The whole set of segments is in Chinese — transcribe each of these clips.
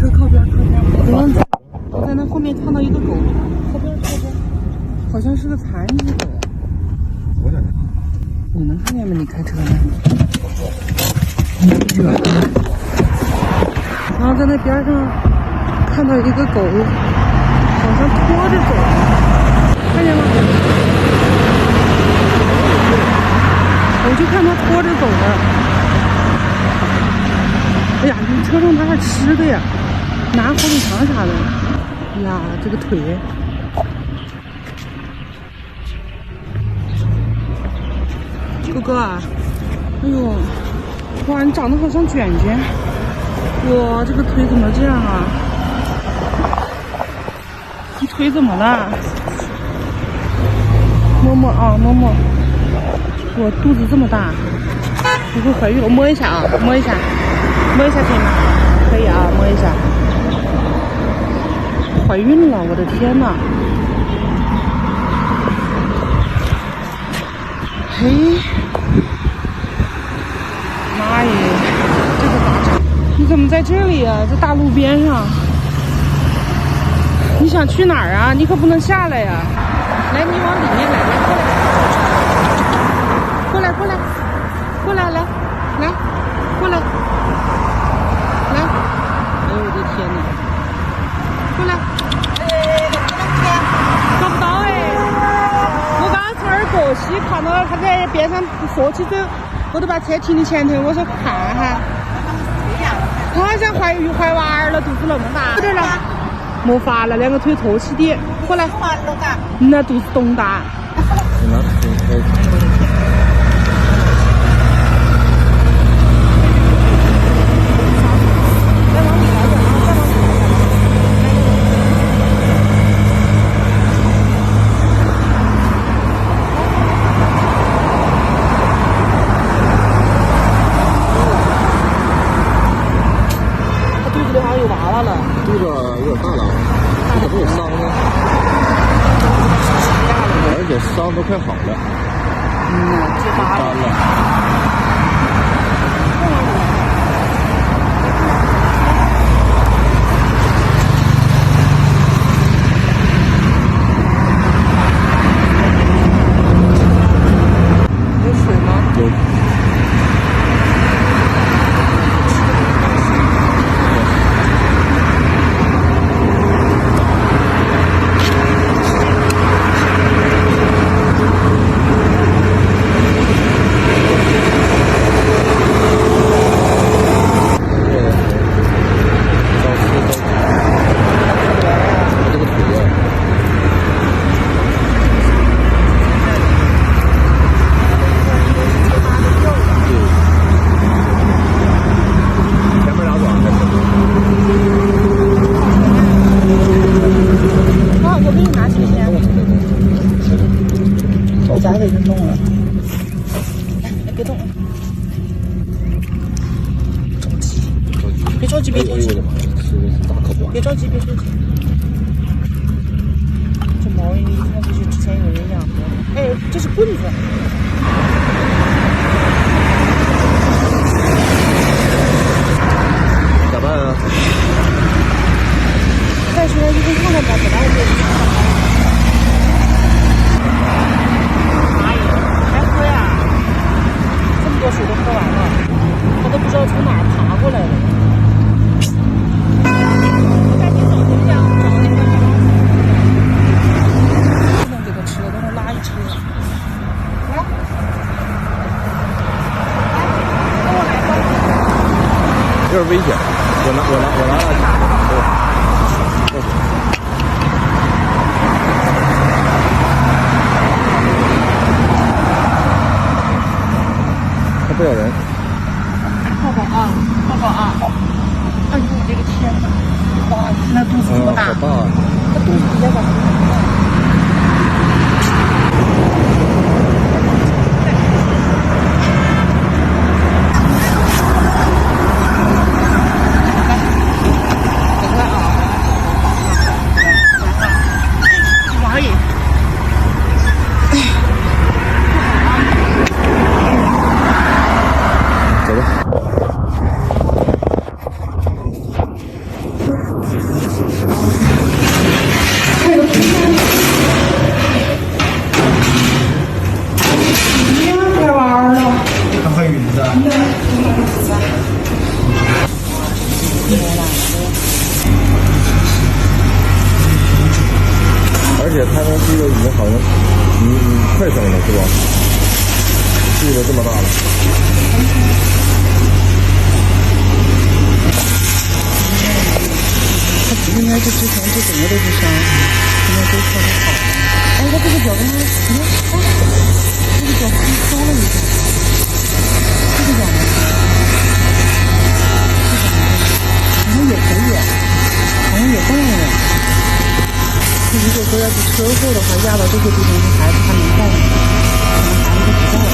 车靠边，我在那后面看到一个狗，靠边，好像是个残疾狗。我在哪？你能看见吗？你开车呢？然后在那边上看到一个狗，好像拖着走，看见吗？我就看它拖着走的。哎呀，你车上拿点吃的呀，拿火腿肠啥的。哎呀，这个腿。哥哥啊，哎呦，哇，你长得好像卷卷。哇，这个腿怎么这样啊？你腿怎么了？摸摸啊，摸摸。我肚子这么大，你会怀孕了？我摸一下啊，摸一下，摸一下可以吗？可以啊，摸一下。怀孕了，我的天哪！嘿，妈耶，这个咋整？你怎么在这里啊？在大路边上？你想去哪儿啊？你可不能下来呀！来，你往里面来，过来，过来，过来，来，来，过来，来！哎呦我的天哪！过来！找不到哎！我刚刚从二过去，看到他在边上说起走，我都把车停你前头，我说看哈。他好像怀娃了，肚子那么大。有点了。没法了，两个腿托起的，过来。那肚子咚大。他肚子里好像有娃娃了。肚子有点大了，怎么有伤呢？而且伤都快好了。结疤了。有水吗？有。别着急，别着急，别着急，别着急。这猫一看就是之前有人养过。哎，这是棍子。咋办啊？再出来就跟看看吧，本来我就去看看。妈呀，还喝呀？这么多水都喝完了，他都不知道从哪儿爬过来的。有点危险，我拿它不咬人。抱抱啊，抱抱啊！哎呦，我的个天哪！哇，那肚子这么大，好大啊！它肚子比较大。且它那这个已经好像快生了是吧？肚子这么大了。它应该是之前这整个都是伤，应该都说的好。哎，它这个脚跟它，你看，这个脚收了一下，这个脚呢，好像也可以，好像也动了。如果说要是车祸的话，压到这些地方，孩子还能动，可能孩子就不动了。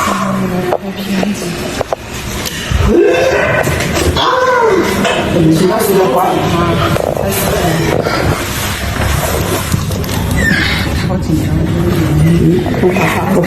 然后我来拍片子。好紧张，不怕不怕。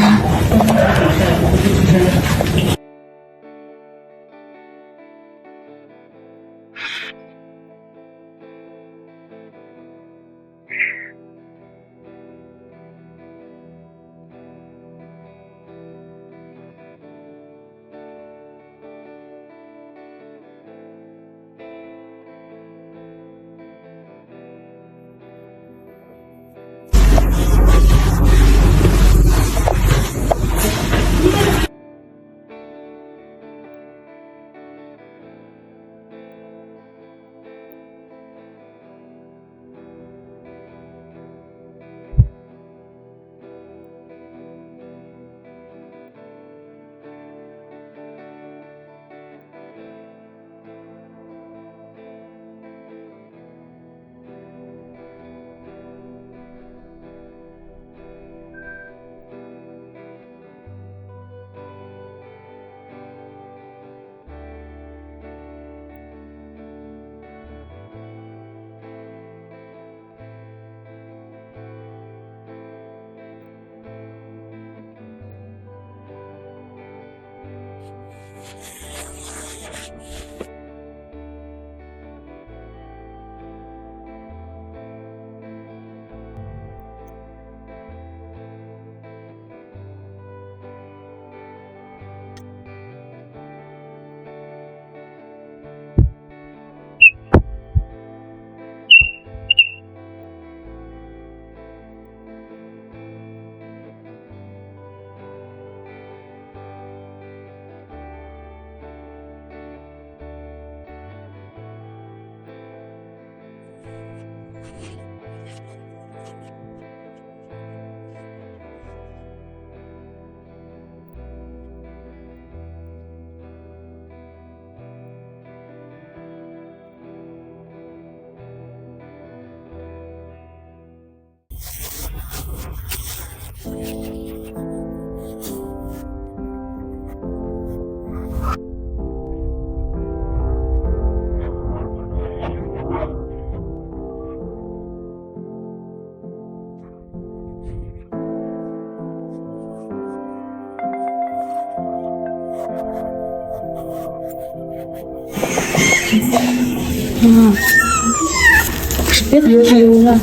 别太油了。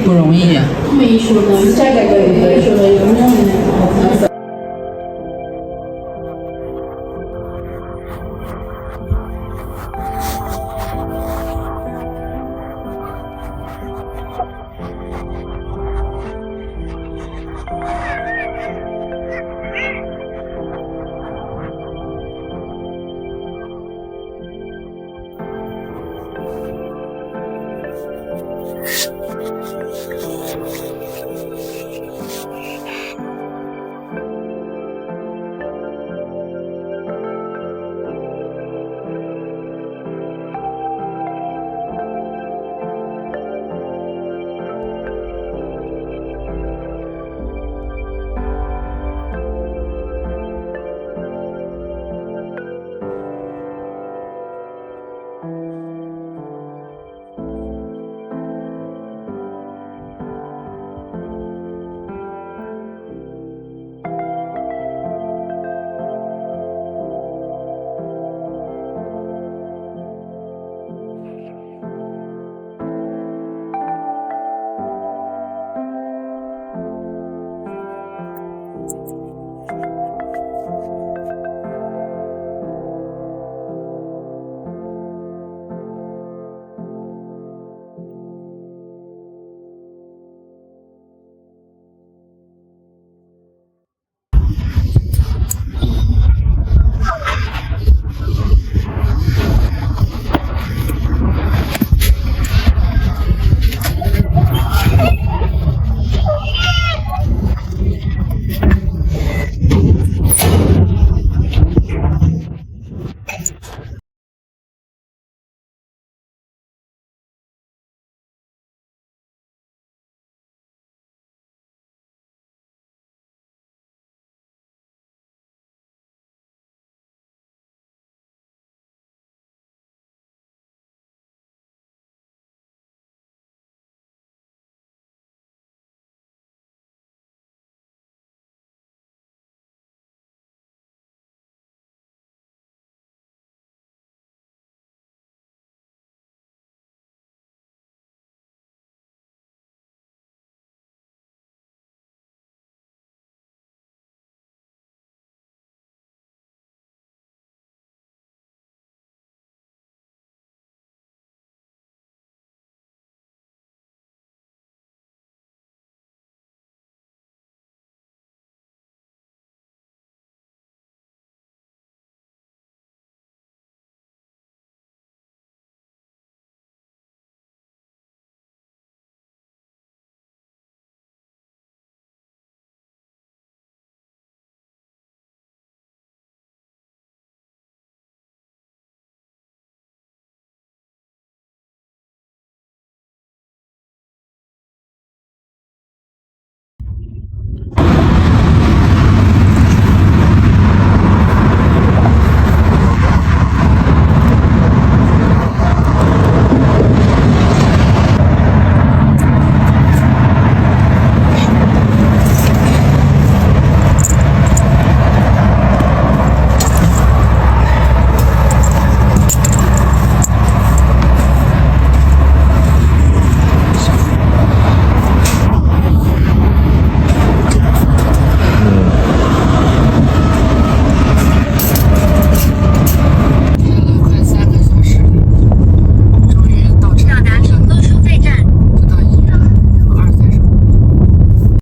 不容易呀。没说呢，再改个没说呢，有没有？